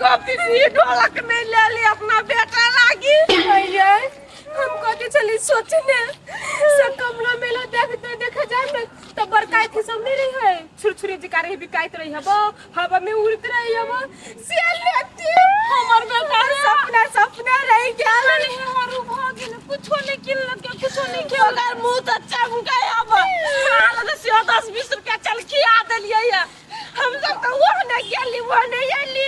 गोपी ढोलक नहीं ले ली अपना बेटा लागी। हम कथी चली सोचने से कमला मेला देखते देखा जाए ना तो बरकाई थी सब नहीं रही है छुरछुरी जिकारी बिकाइत रही हबो हवा में उड़त रही हबो से लेती हमर बेटा सपना सपना रह गया रे हमारू भागिन कुछो नहीं किन लगे कुछो नहीं के अगर मुंह तो चाबू गए अब हाल तो 10-20 रुपया चल खिया देलिए या हम सब तो वो नहीं गेली वो नहीं आली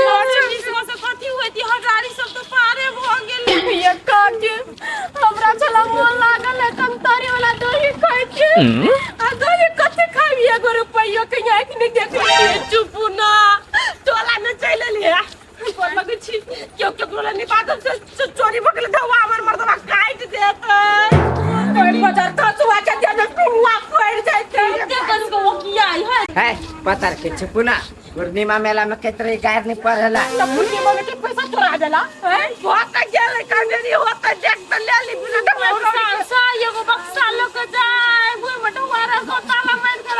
जोर से कथी होती हजारी सब तो पारे भ गेली ये काके हमरा चला मोन लागल है कम तारी वाला दही खाइ के आ दही कते खाबी एगो रुपया के आंख नहीं देख लिए चुप ना टोला में चल लिया पर लगे छी क्यों क्यों बोला नहीं बात से चोरी पकड़ दवा हमर मर्दवा काट देत ओए बाजार का सुवा के दे पुआ पड़ जाते कस को किया है पतर के छपुना पूर्णिमा मेला में केतरे गायर नहीं पड़ला तब पूर्णिमा में के पैसा चोरा देला बहुत गेल कांगरी होता देख त ले ली बिना सा एगो बक्सा लोग जाए वो मटवारा को ताला मार के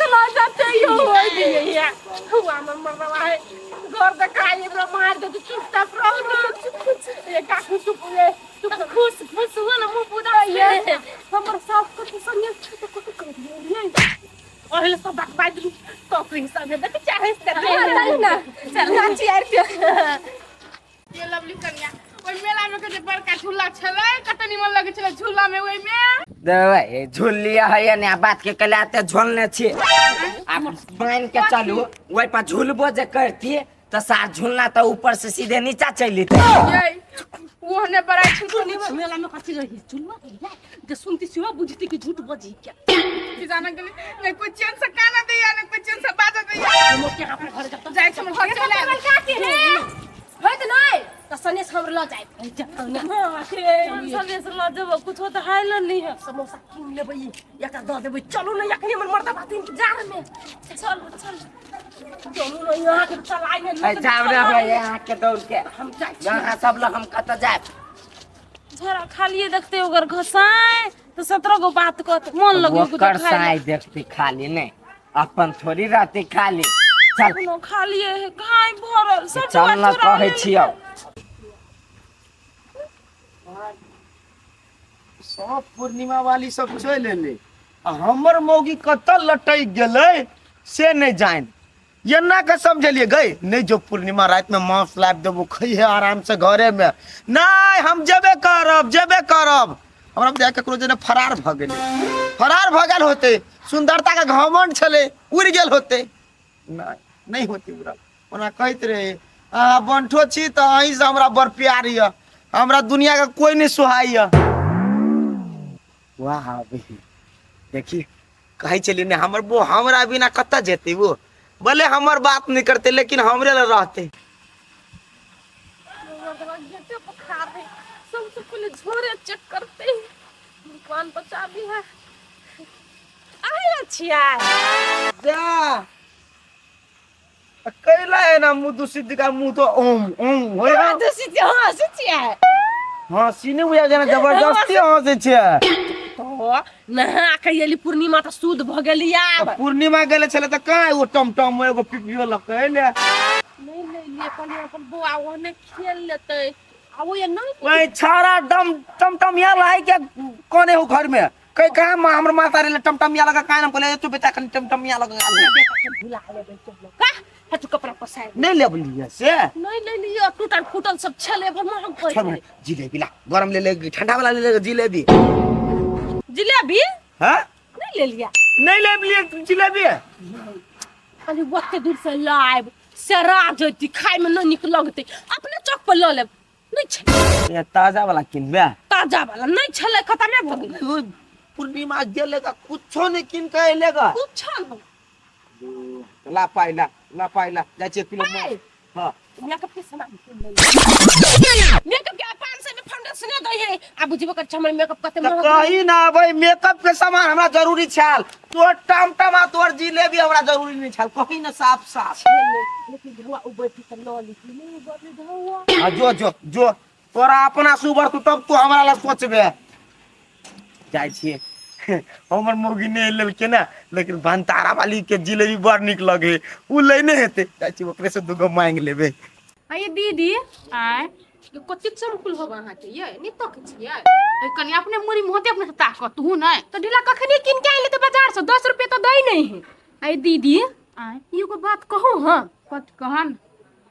चला जाते यो होई दिया हुआ मन मरवा है घर de calle ब्रह्मांड de चुपचाप रहो ये काकू चुप ले खुश खुश हो ना मुंह पूरा ये हमर साफ को संगे तो को कर दिए और ले सब बात बाजू तो हिसाब में देख चाहे से ना चल नाची यार ये लवली कन्या ओइ मेला में के बड़का झूला छले कतनी मन लगे छले झूला में ओइ में दे झूलिया है ने बात के कलाते झोलने छी आप मान के चलू ओइ पर झूलबो जे करती तो सार झूलना तो ऊपर से सीधे नीचा चली थे ये वो ने बड़ा छुटनी मेला में कथी रही झूलवा जे सुनती सिवा बुझती कि झूठ बजी क्या कि जाना गली नहीं कोई चैन से गाना दिया नहीं कोई चैन से बाजा दिया मोके अपने घर जब तो जाए छ घर चले काटी है होय त नहीं त सनेस हमर ल जाए जब सनेस ल जब कुछ तो हाइल नहीं है समोसा किन लेबै एका द देबै चलू न यखनी हमर मर्दा बात इंतजार में चल चल चलू न यहां के चलाइ में जाब रे भाई यहां के दौड़ के हम जाए यहां सब लोग हम कत जाए झरा खालिए देखते ओकर घसाए तो 17 गो बात कहत मन लगे कुछ कर साई देखते खाली नहीं अपन थोड़ी रहते खाली चल न खालिए है घाय भरल सब चल ना कहै छियो सब पूर्णिमा वाली सब चल एले हमर मौगी कत लटक गेलै से नहीं जान ये ना के समझलिए गई नहीं जो पूर्णिमा रात में मांस लाब देबो खइहे आराम से घरे में नहीं हम जेबे करब हमरा देख ककरो जने फरार भ गेल होते सुंदरता का घमंड छले उड़ गेल होते नहीं होती बुरा ओना कहत रहे बंठो छी त अहीं से हमरा बड़ प्यार हिय हमरा दुनिया का कोई नहीं सुहाई वाह बही देखी कहे चली ने हमर वो हमरा बिना कत जेते वो भले हमर बात नहीं करते लेकिन हमरे ल रहते सबसे पहले झोरे चेक करते दुकान बचा भी है आए अच्छिया जा कैला है ना मुंह दूसरी का मुंह तो ओम ओम होय हां दूसरी हां सच्ची है हां सीने बुझा जाना जबरदस्ती हंसे छे तो नहा कइली पूर्णिमा त सूद भ गेली आब पूर्णिमा गेले छले त का वो टमटम में एगो पिपियो लकै ले नहीं ले अपन अपन बुआ ओने खेल लेते आवो ये नहीं ओए छारा दम टमटम या लाई के कोने हो घर में कई कहा मां हमर माता रे टमटम या लगा कान बोले तू बेटा कन टमटम या लगा बेटा के भुला ले चलो का है तू कपड़ा पसाय नहीं ले बोलिए से नहीं ले लियो टूटल फूटल सब छले हम कोई जिलेबी ला गरम ले ठंडा वाला ले जिलेबी जिलेबी हां नहीं ले लिया नहीं ले लिए जिलेबी अरे वक्त दूर से लाइव सरा जति खाए में न निक लगते अपने चौक पर ल ले नहीं छ ये ताजा वाला किनबे ताजा वाला नहीं छले खत्म भ गेल पूर्णिमा गेलेगा कुछो नहीं किन के लेगा कुछ न ला पाइला जाचे किलो में हां मेकअप के सामान मेकअप के 500 में फाउंडेशन दे है आ बुझबो कर हमर मेकअप कते महंगा कहीं ना भाई मेकअप के सामान हमरा जरूरी छाल तोर टमटम आ तोर जिलेबी हमरा जरूरी नहीं छाल कहीं ना साफ लेकिन धुआ ऊपर की ल लिखी नहीं बदले धुआ जो तोरा अपना सुबर तू तब तू हमरा ला सोचबे जाय छी हमर मौगी नहीं लेलके ना, लेकिन भंतारा वाली के जिलेबी बड़ निक लगे, उ लेने हेते चाची ओकरे से दुगो मांग लेबे। आये दीदी आय ये कति चमकुल हो वहां के ये नि तो छियै ए कनी अपने मुरी मोहते अपने से ताकत तू नहीं तो ढीला कखनी किन के आइले तो बाजार से 10 रुपए तो दई नहीं है। आये दीदी आय एगो बात कहूं हां कत कहन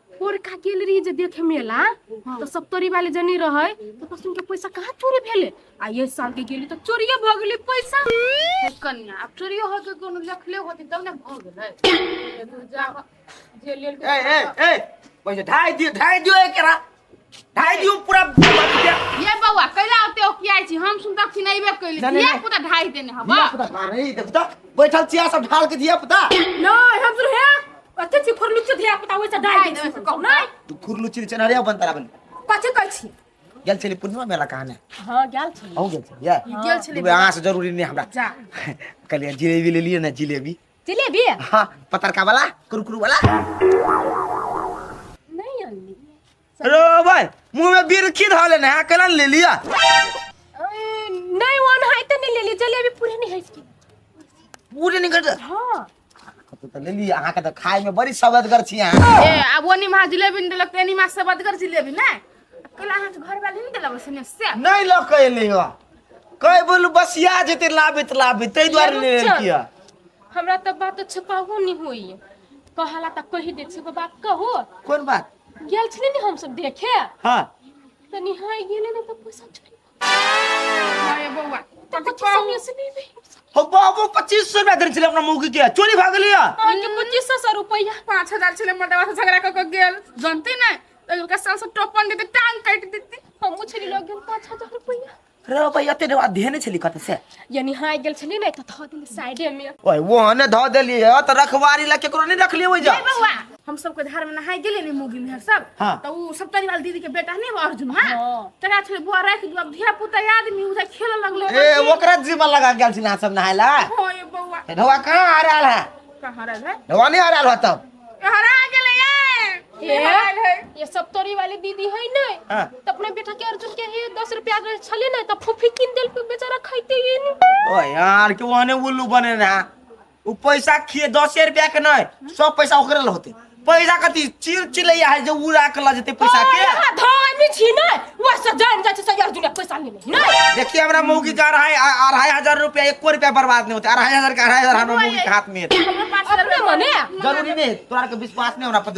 और का गेल रही जे देखे मेला तो सब तोरी वाले जनी रहे तो पसुन के पैसा कहां चोरी भेले आ ये साल के गेली तो चोरिए भ गेली पैसा। ए कन्या अब चोरियो हो के कोनो लखले होती तब ने भ गेलै तू जा जे लेल के ए पैसा ढाई दियो एकरा ढाई दियो पूरा ये बउआ कैला आते ओ किया छी हम सुनता कि नैबे कैले नहीं, ये नहीं। पुता ढाई देने हवा नहीं देख तो बैठल चिया सब ढाल के दिया पता नहीं हम सुन है कते छी खोरलु छ धिया पता वैसा डाई दे कहू नहीं तू खुरलु चिल चनरिया बनतारा बन कते कह छी गेल छली पूर्णिमा मेला कहां हां गेल छी हो गेल छली या गेल छली यहाँ से जरूरी नहीं हमरा जा कलिया जिलेबी ले लिए ना जिलेबी जलेबी हाँ पतरका वाला कुरकुरू वाला नहीं आली रो भाई मुंह में बिरखी धाले ना कला ले लिया नहीं वन है तो नहीं ले ली जलेबी पूरे नहीं है इसकी पूरे नहीं कर हां तो ले लिया आहा के तो खाए में बड़ी सवदगर छी यहाँ ए अब ओनी मा जिलेबी न लगते एनी मा से बदगर जिलेबी ना कैला हाथ घर वाले नहीं देला बस ने से नहीं लो कह लियो कह बोलू बसिया जेते लाबे तै द्वारे ले किया हमरा तो बात छपाहो नहीं हुई कहला त कहि दे छी बात कहो कौन बात गेल छले नहीं हम सब देखे हाँ तनी हाय गेले ना तो पैसा चोरी हाय बउआ तो कुछ समय से नहीं भाई हो बाबू 2500 रुपया देन छले अपना मौगी के चोरी भाग लिया हां के 2500 रुपया 5000 छले मडवा से झगड़ा क गेल जानते नहीं तो का साल से टोपन देते टांग काट देते हम मुछली लग गेल 5000 रुपया रे भाई अते देवा देने छली कत से यानी हाय गेल छली नहीं तो ध दिल साइडे में ओए वो ने ध देलिए त रखवारी ला केकरो नहीं रख लिए ओइ जा ए बउआ हम सब के धार में नहाय गेले ने मुगी में सब हाँ। तो उ सब तरी वाली दीदी के बेटा नहीं अर्जुन हां हां तरा छले बुआ राख दू अब धिया पुता आदमी उधर खेले लगले ए ओकरा जीवा लगा गेल छी ना सब नहायला हो ये बउआ ढवा कहां आ रहल है कहां रह है ढवा नहीं आ रहल हो तब हरा गेले ये सब तोरी वाली दीदी है नहीं हाँ। तो अपने बेटा के अर्जुन के ही 10 रुपया अगर छले ना तो फुफी किन दिल पे बेचारा खाइते ही नहीं ओ यार के वने उल्लू बने ना उ पैसा खिए 10 रुपया के नहीं सब पैसा ओकरे ल होते पैसा कति चिलैया है जो उड़ा के ल जते पैसा के हां धामी छी नहीं वो से जान जाते से अर्जुन पैसा ले नहीं देखिए हमरा मौगी जा रहा है 2500 रुपया 1 रुपया बर्बाद नहीं होते 2500 का 2500 हमरा मौगी के हाथ में है। हमरा पास अपने मने जरूरी नहीं तोरा के विश्वास नहीं होना पर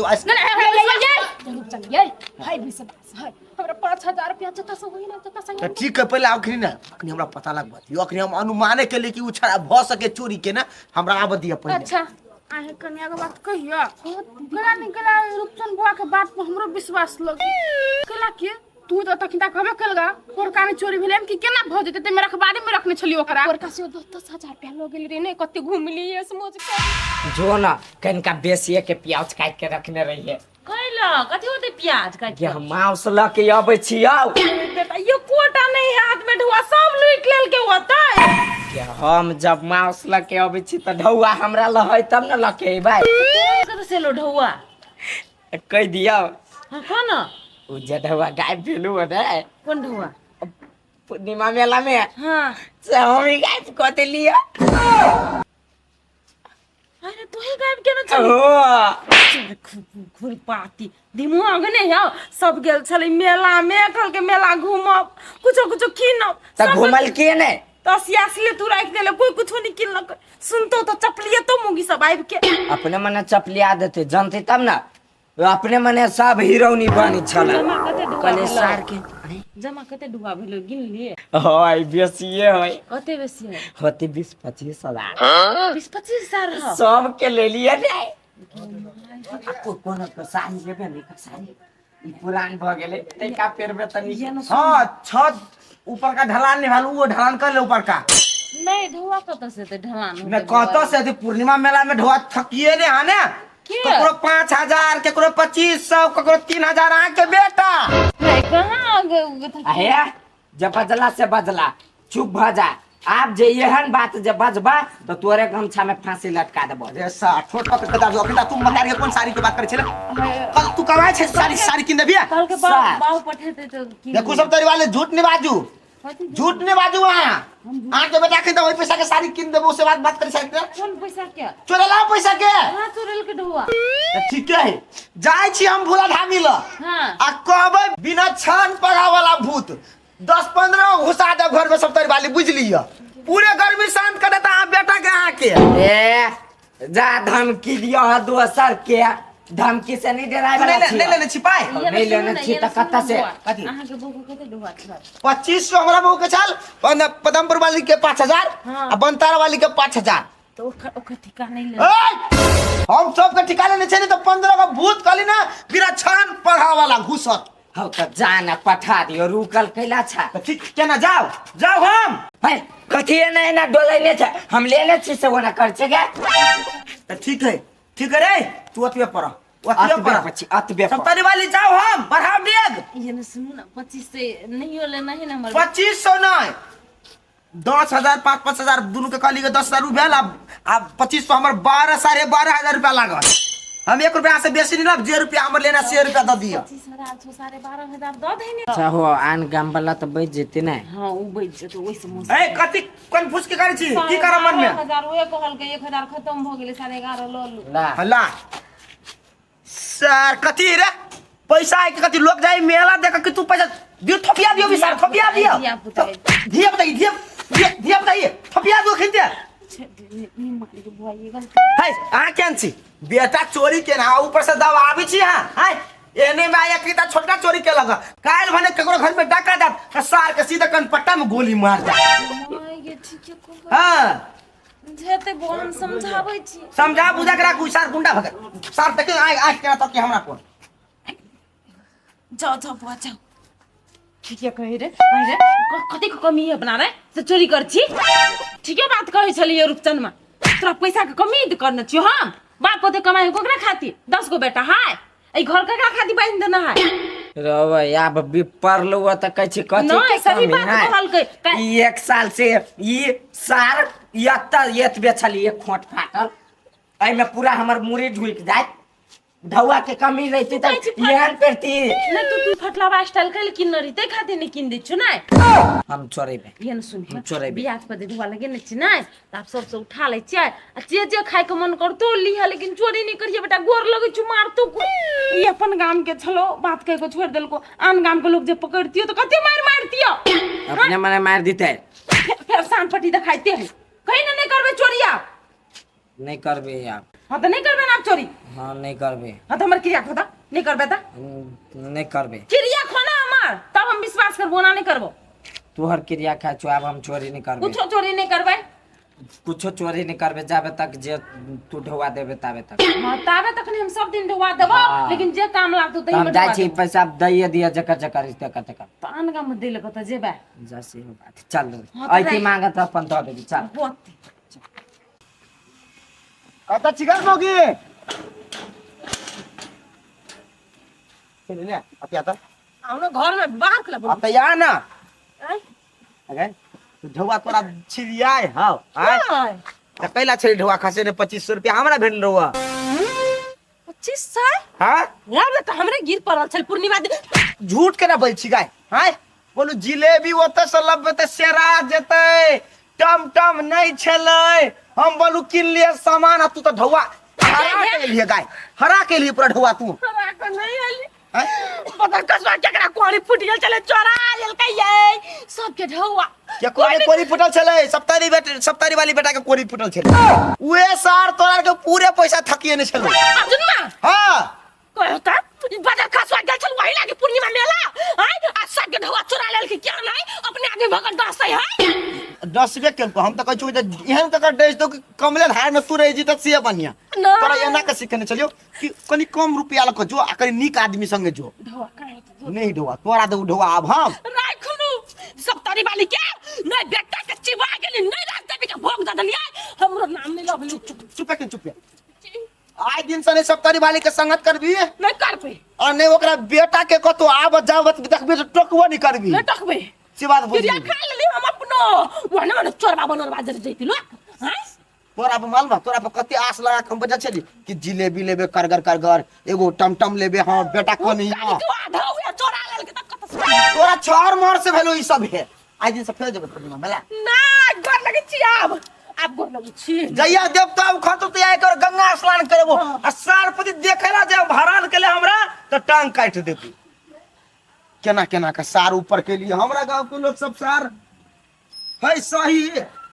जरूर चलिए हाय भी सब है हमरा 5000 रुपया जता से होई ना जता से तो ठीक है पहले आखिरी ना अखनी हमरा पता लग बात अखनी हम अनुमाने के लिए कि उ छड़ा भ सके चोरी के ना हमरा आब दिया पहले अच्छा आहे कन्या के बात कहिया गला निकला रूपचंद बुआ के बात पर हमरो विश्वास लगी कला के तू तो तखन तक हबे कलगा तोर काने चोरी भेले कि केना भ जेते ते मेरा बाड़ी में रखने छली ओकरा और का से 10,000 रुपया लो गेल रे ने कते घूम लिए समझ के जो ना कनका बेसिए के प्याज काट के रखने रहिए कैला कथि होते प्याज काट कि हम मांस ल के आबै छियौ बेटा ये कोटा नहीं है हाथ में ढुआ सब लूट लेल के होता है कि हम जब मांस ल के आबै छी त ढौआ हमरा ल है तब न ल के अबै कत से लो ढुआ कह दियौ हां कौन उ जे ढौआ गायब भेलु ने कौन ढुआ पूर्णिमा मेला में हां से हम ही गायब क देलिए अरे तू ही गायब केना चल ओ खुरपाती दिमाग नहीं है सब गेल छले मेला में कल के मेला घूमब कुछो कुछो कीनब त घुमल के ने तो सियासले तू राख देले कोई कुछो नहीं किनलक सुनतो तो चपलिए तो मुगी सब आइब के अपने मने चपलिया देते जानते तब ना अपने मने सब हीरोनी बनी छला जमा कते ढुआ कले भेलो? सार के जमा कते ढुआ भेलो गिन लिए होय बेसिए होय कते बेसी है होते 20-25 हजार 20-25 हजार है सब के ले लिए रे आपको कोन के साड़ी लेबे नहीं का साड़ी ई पुरान भ गेले तैका पेर में तनी हां छत ऊपर का ढलान निकालू वो ढलान कर ले ऊपर का नहीं ढुआ कत से ते ढलान मैं कहतो से पूर्णिमा मेला में ढोआ थकिए ने हाने ककरो 5000 केकरो 2500 ककरो 3000 आ के बेटा नहीं कहां आहे जब बजला से बजला चुप भ जा आप जे एहन बात जब बजबा तो तोरे गमछा में फांसी लटका देबो अरे सा छोटा के बता दो अखनी तू मतार के कौन साड़ी के बात करे छले कल तू कमाए छे साड़ी किन देबिया कल के बाऊ पठेते तो की देखो सब तरी वाले झूठ नहीं बाजू वहां 8 के बेटा के तो वही पैसा के साड़ी किन देबो से बात कर सकते कौन पैसा क्या चोरे ला पैसा के कहाँ चोरेल के ढौआ ठीक है जाय छी हम भूला धामी ल हाँ आ कहबै बिना छान पगा वाला भूत 10-15 घुसा दे घर में सब तरी वाली बुझ लिया पूरे गर्मी शांत कर देता आप बेटा के आके ए जा धमकी दियो है दोसर के धमकी से नहीं डराए वाला छी नहीं ले छिपाए नहीं लेने छी त कत्ता से कथी अहाँ के बहू कते ढौआ छल 2500 हमरा बहू के चल पदमपुर वाली के 5000 हाँ। आ बनतारा वाली के 5000 तो ओकर ठिका नहीं ले हम सब के ठिकाने नहीं छे तो 15 का भूत कली ना बिना छान पढ़ा वाला घुसत हो त जाना पठा दियो रुकल कैला छा तो ठीक केना जाओ हम है कथी नहीं ना डोलैले छ हम लेले छी से ओना कर छे के तो ठीक है रे तू अतवे पर अतवे अतबे पर पची अतबे सब तरी वाली जाओ हम बढ़ा देग ये न सुनो ना 25 से नहीं होले नहीं ना हमर 2500 नहीं 10,000 5,000 दोनों के कहली के 10,000 रुपया अब 2500 हमर 12,500 रुपया लागल हम 1 रुपया से बेसी नहीं लब 0 रुपया हमर लेना 100 रुपया दे दियो 25,000 12,500 दो देने अच्छा हो आन गाम वाला तो बच जेते ना हां उ बैठ जेतो ओइ समोस ए कथि कन्फ्यूज के करे छी की कर मन में 1000 ओए कहल के 1000 खत्म भ गेले 11.5 ल लू ला हल्ला सर कथि रे पैसा है कि कथि लोग जाई मेला देख के तू पैसा दियो थपिया दियो भी सर थपिया दियो दियो बताइए थपिया दो खिंदे नहीं मारी के बुआई गलती है आ केन छी बेटा चोरी के ना ऊपर से दवा आबी छी हां है एने में आया कि छोटा चोरी के लगा काल भने ककरो घर में डाका जात सार के सीधा कनपट्टा में गोली मार दे ये ठीक है को हां जेते बो हम समझाबै छी समझा बुझा करा कुछ सार गुंडा भगत सार तक आ के तो कि हमरा कोन जाओ बुआ जाओ ठीक है कहे रे कथी के कमी है बना रे से चोरी कर छी ठीक है बात कहे छलिए रूपचंद में तोरा पैसा के कमी त करना छी हम बाप पोते कमाई कोकरा खाती 10 गो बेटा है ए घर का खाती बांध देना है रवा अब विपर लो त कह छी कथी नहीं सही बात कहल के ई 1 साल से ई सार एतबे छली एक खोट फाटल एहि में पूरा हमर मुरी ढुक जाय ढौआ के कमी रहती त यहां करती नहीं तू फटलावा स्टाइल कल किन रही खाती नहीं किन दे छु ना हम चोरेबे ये न सुन चोरेबे बियाह पर दे ढुआ लगे न छी ना त आप सब से उठा ले छी आ जे खाए के मन करतो लिहा लेकिन चोरी नहीं करिए बेटा गोर लगे छु मारतो को ई अपन गांव के छलो बात कह के छोड़ देल को आन गांव के लोग जे पकड़तियो तो कते मारतियो अपने मने मार देते फिर शान पट्टी दिखाइते है कहीं ना नहीं करबे चोरिया नहीं करबे आप हां तो नहीं करबे ना आप चोरी हां नहीं करबे हां तो हमर क्रिया खोदा नहीं करबे ता नहीं करबे क्रिया खोना हमर तब हम विश्वास करबो ना नहीं करबो तोहर क्रिया खा छु अब हम चोरी नहीं करबे कुछो चोरी नहीं करबे कुछो चोरी नहीं करबे जाबे तक जे तू ढौआ देबे ताबे तक हां ताबे तक हम सब दिन ढुआ देबो हाँ। लेकिन जे काम लागतो तई हम में जाय छी पैसा दैए दिया जकर जकर इते कत का तो आन गांव में देले को त जेबे जैसे हो बात चल हाँ, तो आई नहीं। मांगत अपन दे देबी चल बहुत कता चिकन मोगी चल ले अति आता आउन घर में बाहर के ला अब या ना आय अगे तू ढौआ तोरा छिरियाय हां आय त कैला छरी ढौआ खसे ने 2500 रुपया हमरा भेल रहुआ 25 साल हां यार तो हमरे गिर पड़ल छल पूर्णिमा दिन झूठ के ना बोल छी गाय हाय बोलू जिलेबी ओते से लबे त सेरा जेते टम टम नहीं छलै हम बोलू किन लिए सामान आ तू त ढौआ हरा के लिए गाय हरा के लिए पूरा ढौआ तू हमरा को नहीं आली हैं? पता कसवा केकरा कोड़ी फुट गेल चले चोरा लेल कहिए सब के ढौआ क्या कोरी फुटल छलै सप्तारी वाली बेटा के कोरी फुटल छलै उहे सार तोरा के पूरे पैसा थकिए ने छलै अर्जुन मां हां कहो त बाजार कसवा गेल छल वही लागे पूर्णिमा मेला आय आ सब के ढौआ चोरा लेल के क्या नहीं अपने आगे भगत दसै है 10 रुपया के हम त कहै छु एहन तक डेज तो कमले धार में तू रही जी त से बनिया ना। तोरा एना के सिखने चलियो कि कनी कम रुपया लक जो आ कनी नीक आदमी संगे जो ढौआ काहे नहीं ढौआ तोरा दे ढौआ अब हम राखनु सब तारी वाली के नहीं बेटा के चिबा गेली नहीं राख देबी के भोग द दलिया हमरो नाम नहीं लबली चुप आय दिन सने सप्तारी वाली के संगत करबी नहीं करबे और नहीं ओकरा बेटा के कतो आब जावत देखबे तो टोकबो नहीं करबी नहीं टकबे से बात बुझी क्रिया खा लेली हम अपनो वने वने चोरबा बनर बाजार जैती लो हैं तोरा पे मालूम तोरा पे कते आस लगा के हम बजा छली कि जिलेबी लेबे करगर एगो टमटम लेबे हां बेटा को नहीं हां तू आधा हुआ चोरा लेल के त कत तोरा छोर मोर से भेलो ई सब है आज दिन से फेर जब पूर्णिमा मेला ना घर लगी छी जइया देवता उखत तो आय कर गंगा स्नान करबो आ सारपति देखेला जे भराल केले हमरा तो टांग काट देती केना केना के सार ऊपर के लिए हमरा गांव के लोग सब सार है सही